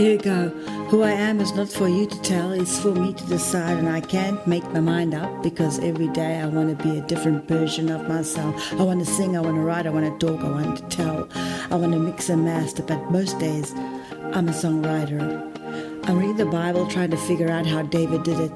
Here you go. Who I am is not for you to tell, it's for me to decide, and I can't make my mind up because every day I want to be a different version of myself. I want to sing, I want to write, I want to talk, I want to tell, I want to mix and master, but most days I'm a songwriter. I'm reading the Bible trying to figure out how David did it.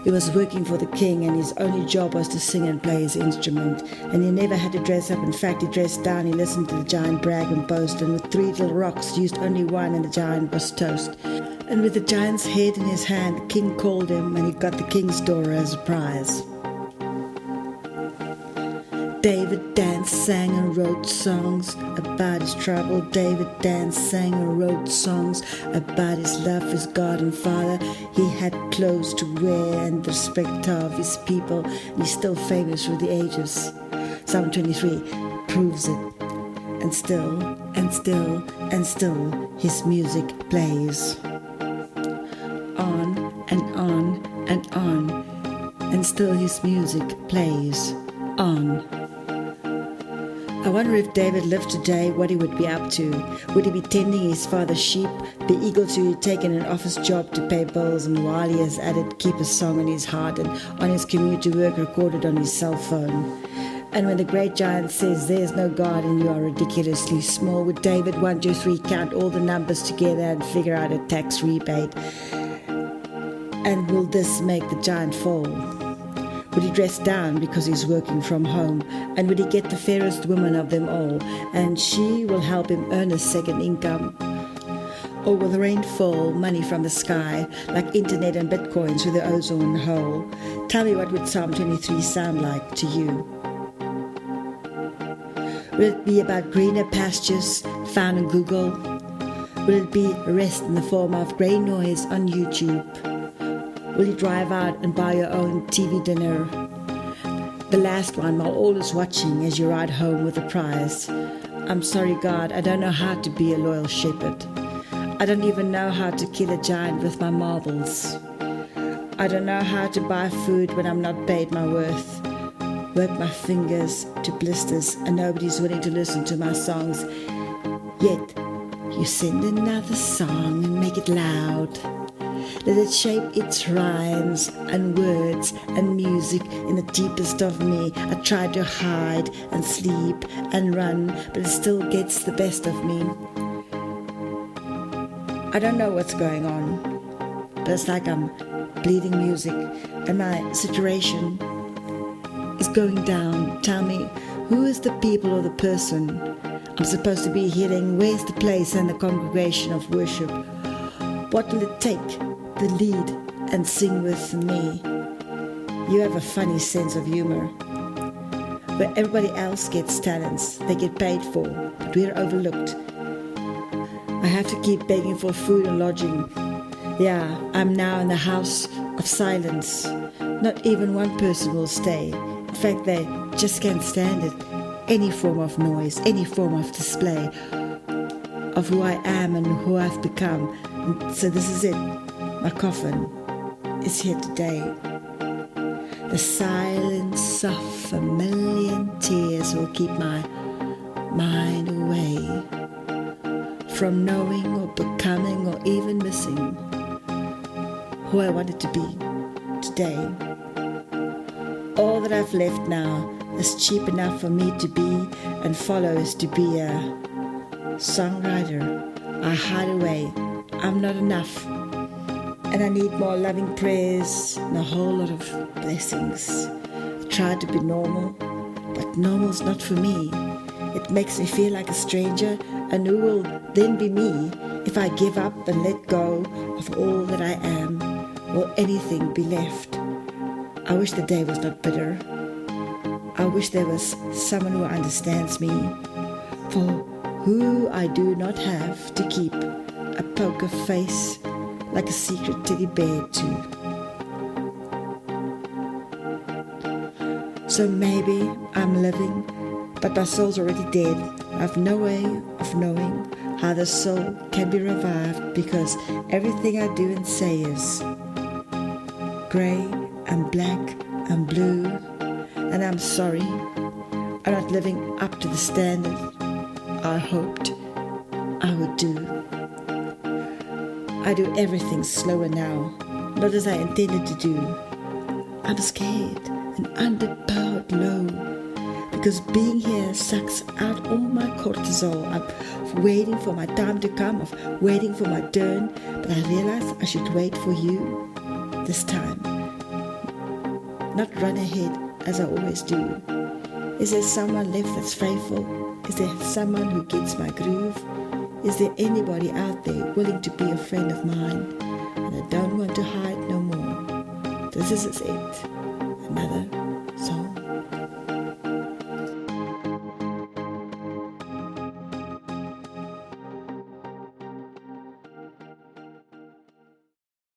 He was working for the king and his only job was to sing and play his instrument. And he never had to dress up. In fact, he dressed down. He listened to the giant brag and boast. And with 3 little rocks, used only one, and the giant was toast. And with the giant's head in his hand, the king called him and he got the king's daughter as a prize. David danced, sang and wrote songs about his trouble. David danced, sang and wrote songs about his love for his God and Father. He had clothes to wear and the respect of his people. And he's still famous through the ages. Psalm 23 proves it. And still, and still, and still, his music plays. On and on and on. And still his music plays on. I wonder if David lived today, what he would be up to. Would he be tending his father's sheep, be eager to take in an office job to pay bills, and while he is at it, keep a song in his heart and on his commute to work recorded on his cell phone? And when the great giant says, "There's no God and you are ridiculously small," would David 1, 2, 3 count all the numbers together and figure out a tax rebate? And will this make the giant fall? Would he dress down because he's working from home? And would he get the fairest woman of them all? And she will help him earn a second income? Or will the rain fall money from the sky, like internet and bitcoins through the ozone hole? Tell me, what would Psalm 23 sound like to you? Will it be about greener pastures found in Google? Will it be rest in the form of grey noise on YouTube? Will you drive out and buy your own TV dinner? The last one while all is watching as you ride home with a prize. I'm sorry, God, I don't know how to be a loyal shepherd. I don't even know how to kill a giant with my marbles. I don't know how to buy food when I'm not paid my worth. Work my fingers to blisters and nobody's willing to listen to my songs. Yet you send another song and make it loud. Let it shape its rhymes and words and music in the deepest of me. I try to hide and sleep and run, but it still gets the best of me. I don't know what's going on, but it's like I'm bleeding music and my situation is going down. Tell me, who is the people or the person I'm supposed to be hearing? Where's the place and the congregation of worship? What will it take to lead and sing with me? You have a funny sense of humor. Where everybody else gets talents they get paid for, but we're overlooked. I have to keep begging for food and lodging. Yeah, I'm now in the house of silence. Not even one person will stay. In fact, they just can't stand it. Any form of noise, any form of display of who I am and who I've become. And so this is it. My coffin is here today. The silence of a million tears will keep my mind away from knowing or becoming or even missing who I wanted to be today. All that I've left now is cheap enough for me to be and follow is to be a songwriter. I hide away. I'm not enough. And I need more loving prayers and a whole lot of blessings. I try to be normal, but normal's not for me. It makes me feel like a stranger, and who will then be me if I give up and let go of all that I am? Will anything be left? I wish the day was not bitter. I wish there was someone who understands me for who I do not have to keep a poker face like a secret teddy bear too. So maybe I'm living, but my soul's already dead. I've no way of knowing how the soul can be revived because everything I do and say is grey and black and blue, and I'm sorry I'm not living up to the standard I hoped I would do. I do everything slower now, not as I intended to do. I'm scared and underpowered low, because being here sucks out all my cortisol. I'm waiting for my time to come, I'm waiting for my turn, but I realize I should wait for you this time, not run ahead as I always do. Is there someone left that's faithful? Is there someone who gets my groove? Is there anybody out there willing to be a friend of mine? And I don't want to hide no more. This is it. Another